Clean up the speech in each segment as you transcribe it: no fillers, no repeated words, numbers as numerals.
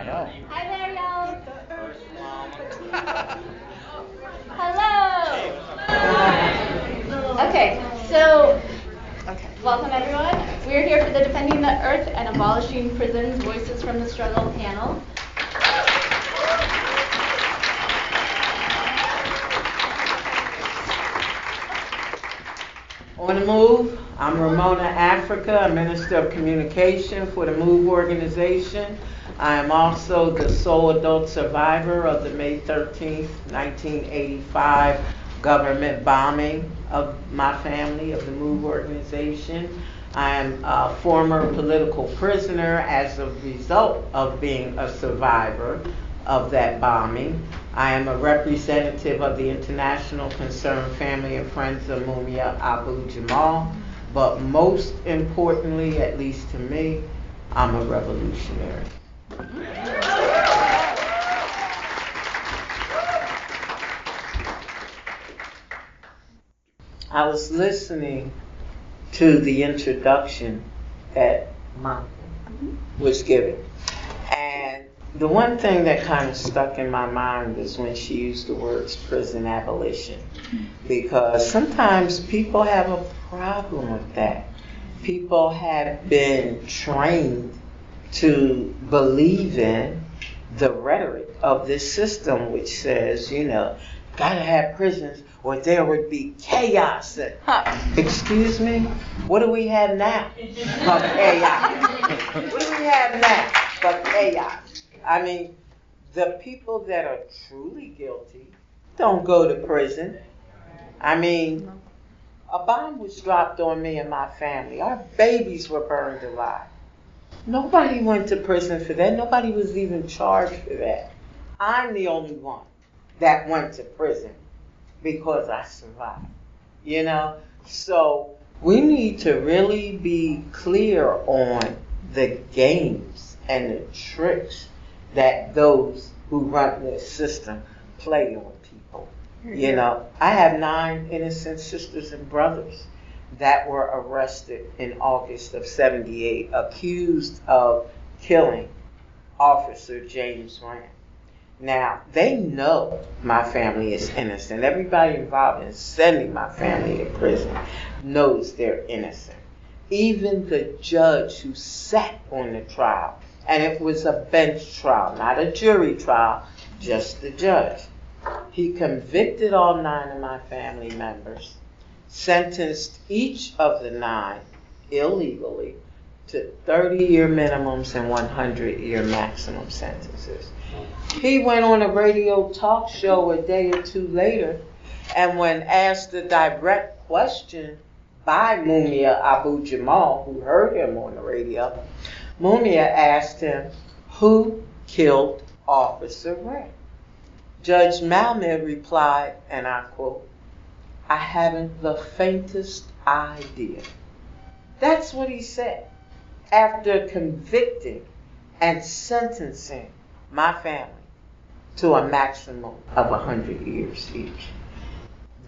I know. Hi there, y'all. Hello. Okay, welcome everyone. We're here for the Defending the Earth and Abolishing Prisons Voices from the Struggle panel. On the Move, I'm Ramona Africa, a Minister of Communication for the MOVE organization. I am also the sole adult survivor of the May 13th, 1985 government bombing of my family, of the MOVE organization. I am a former political prisoner as a result of being a survivor of that bombing. I am a representative of the International Concerned Family and Friends of Mumia Abu Jamal, but most importantly, at least to me, I'm a revolutionary. I was listening to the introduction that Mom was giving, and the one thing that kind of stuck in my mind is when she used the words prison abolition, because sometimes people have a problem with that. People have been trained to believe in the rhetoric of this system, which says, gotta have prisons or there would be chaos. Excuse me? What do we have now but chaos? What do we have now but chaos? I mean, the people that are truly guilty don't go to prison. I mean, a bomb was dropped on me and my family. Our babies were burned alive. Nobody went to prison for that. Nobody was even charged for that. I'm the only one that went to prison because I survived. So we need to really be clear on the games and the tricks that those who run this system play on people. I have 9 innocent sisters and brothers that were arrested in August of '78, accused of killing Officer James Rand. Now, they know my family is innocent. Everybody involved in sending my family to prison knows they're innocent. Even the judge who sat on the trial, and it was a bench trial, not a jury trial, just the judge. He convicted all 9 of my family members, sentenced each of the 9 illegally to 30-year minimums and 100-year maximum sentences. He went on a radio talk show a day or 2 later, and when asked a direct question by Mumia Abu Jamal, who heard him on the radio, Mumia asked him, who killed Officer Rand? Judge Malmed replied, and I quote, I haven't the faintest idea. That's what he said after convicting and sentencing my family to a maximum of 100 years each.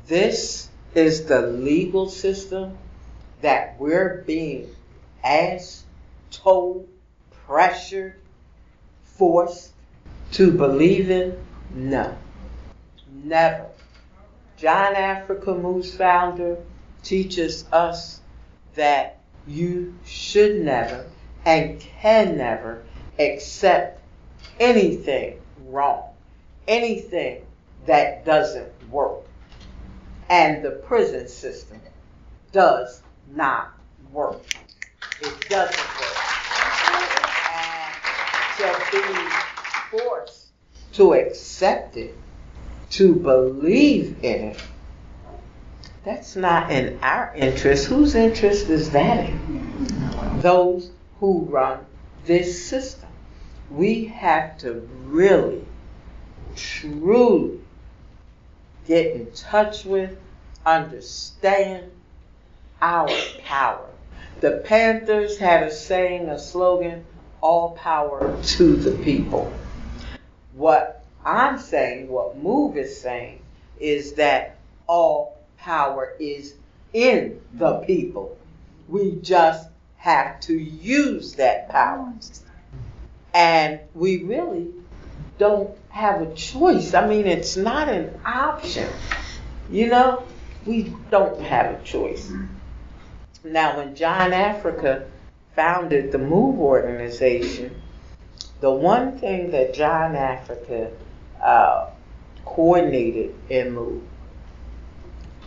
This is the legal system that we're being asked, told, pressured, forced to believe in? No, never. John Africa Move's founder teaches us that you should never and can never accept anything wrong, anything that doesn't work. And the prison system does not work. It doesn't work. And to be forced to accept it, to believe in it, that's not in our interest. Whose interest is that in? Those who run this system. We have to really, truly get in touch with, understand our power. The Panthers had a saying, a slogan, all power to the people. What I'm saying, what MOVE is saying, is that all power is in the people. We just have to use that power. And we really don't have a choice. I mean, it's not an option. You know, we don't have a choice. Now, when John Africa founded the MOVE organization, the one thing that John Africa coordinated in MOVE,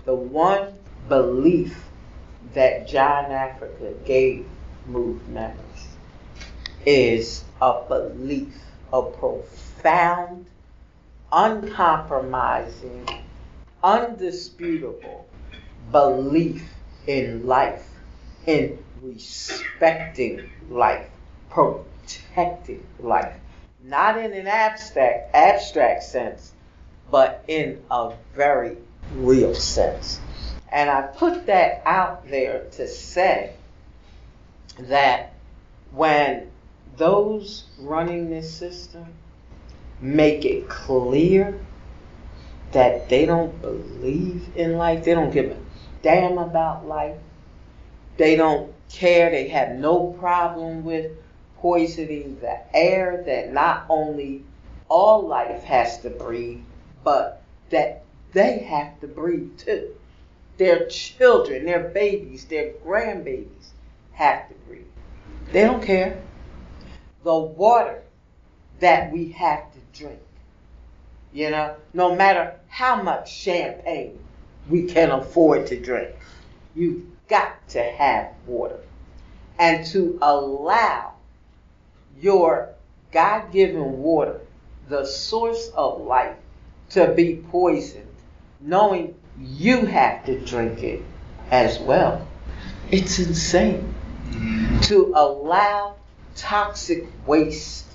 the one belief that John Africa gave MOVE members is a belief, a profound, uncompromising, undisputable belief in life, in respecting life, protecting life. Not in an abstract sense, but in a very real sense. And I put that out there to say that when those running this system make it clear that they don't believe in life, they don't give a damn about life, they don't care, they have no problem with poisoning the air that not only all life has to breathe, but that they have to breathe too. Their children, their babies, their grandbabies have to breathe. They don't care. The water that we have to drink, you know, no matter how much champagne we can afford to drink, you've got to have water. And to allow your God-given water, the source of life, to be poisoned, knowing you have to drink it as well, it's insane. To allow toxic waste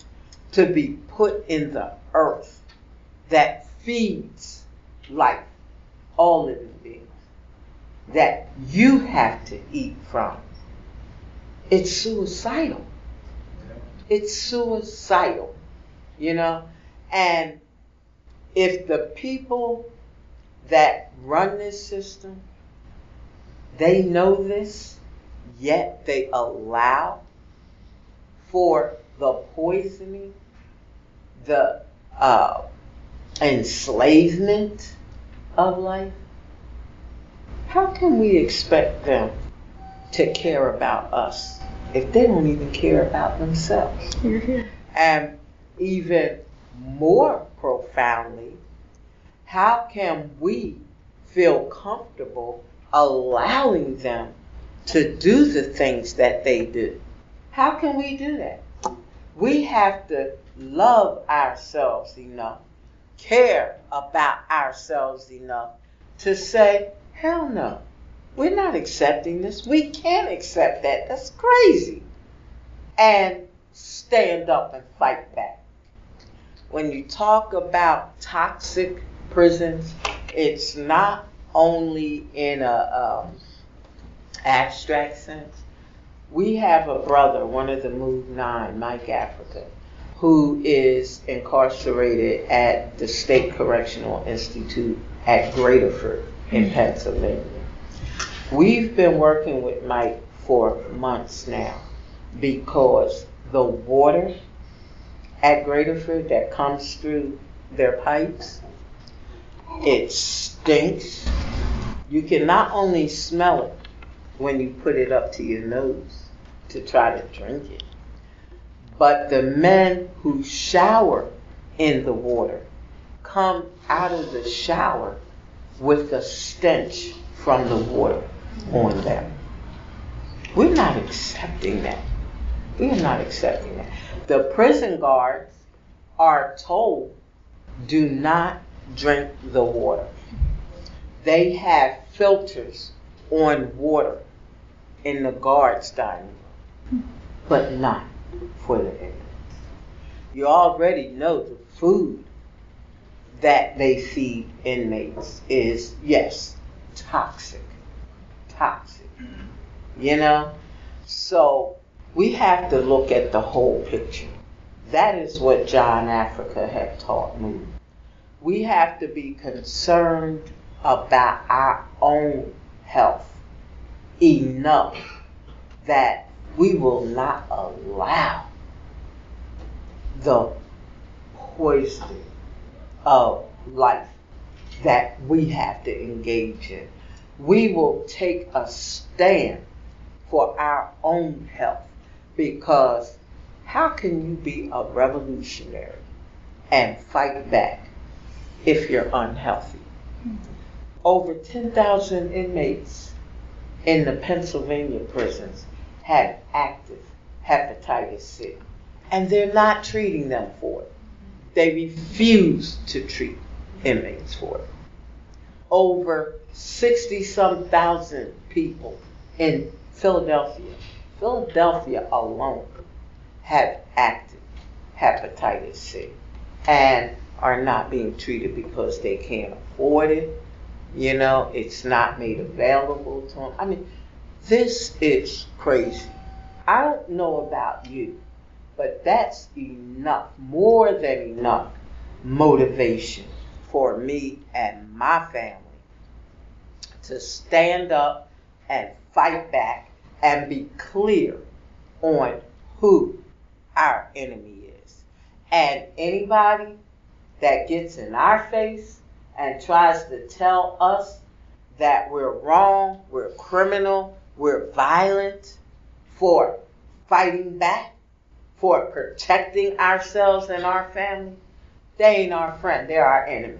to be put in the earth that feeds life, all living beings, that you have to eat from. It's suicidal. It's suicidal, you know? And if the people that run this system, they know this, yet they allow for the poisoning, the enslavement of life, how can we expect them to care about us if they don't even care about themselves? And even more profoundly, how can we feel comfortable allowing them to do the things that they do? How can we do that? We have to love ourselves enough, care about ourselves enough to say, hell no, we're not accepting this. We can't accept that. That's crazy. And stand up and fight back. When you talk about toxic prisons, it's not only in a abstract sense. We have a brother, one of the Move 9, Mike Africa, who is incarcerated at the State Correctional Institute at Graterford in Pennsylvania. We've been working with Mike for months now because the water at Graterford that comes through their pipes, it stinks. You can not only smell it when you put it up to your nose to try to drink it, but the men who shower in the water come out of the shower with the stench from the water on them. We're not accepting that. We are not accepting that. The prison guards are told, do not drink the water. They have filters on water in the guards' dining room, but not for the inmates. You already know the food that they feed inmates is, yes, toxic. You know? So we have to look at the whole picture. That is what John Africa had taught me. We have to be concerned about our own health enough that we will not allow the poison of life that we have to engage in. We will take a stand for our own health, because how can you be a revolutionary and fight back if you're unhealthy? Over 10,000 inmates in the Pennsylvania prisons have active hepatitis C, and they're not treating them for it. They refuse to treat inmates for it. Over 60-some thousand people in Philadelphia alone, have active hepatitis C and are not being treated because they can't afford it. You know, it's not made available to them. I mean, this is crazy. I don't know about you, but that's enough, more than enough motivation for me and my family to stand up and fight back and be clear on who our enemy is. And anybody that gets in our face and tries to tell us that we're wrong, we're criminal, we're violent for fighting back, for protecting ourselves and our family, they ain't our friend, they're our enemy.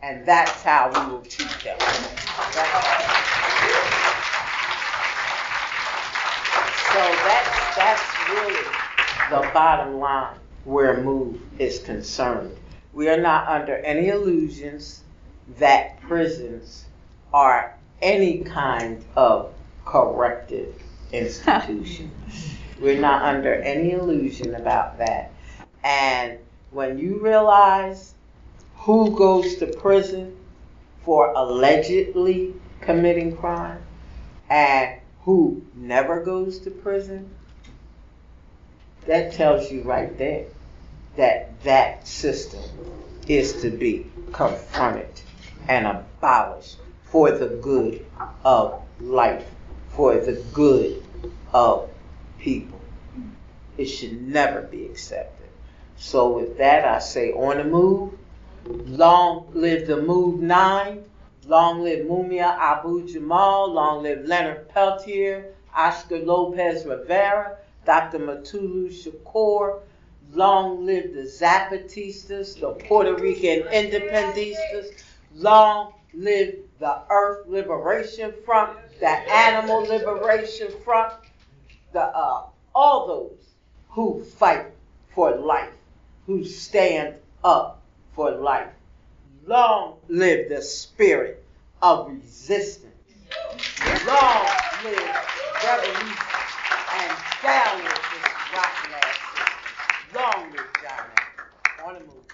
And that's how we will treat them. So that's really the bottom line where MOVE is concerned. We are not under any illusions that prisons are any kind of corrective institution. We're not under any illusion about that. And when you realize who goes to prison for allegedly committing crime and who never goes to prison, that tells you right there that that system is to be confronted and abolished for the good of life, for the good of people. It should never be accepted. So with that, I say on the move. Long live the Move 9. Long live Mumia Abu Jamal. Long live Leonard Peltier, Oscar Lopez Rivera, Dr. Matulu Shakur. Long live the Zapatistas, the Puerto Rican Independistas. Long live the Earth Liberation Front, the Animal Liberation Front, all those who fight for life, who stand up for life. Long live the spirit of resistance. Long live revolution, and down with this rotten ass system. Long live John Adams. On the move.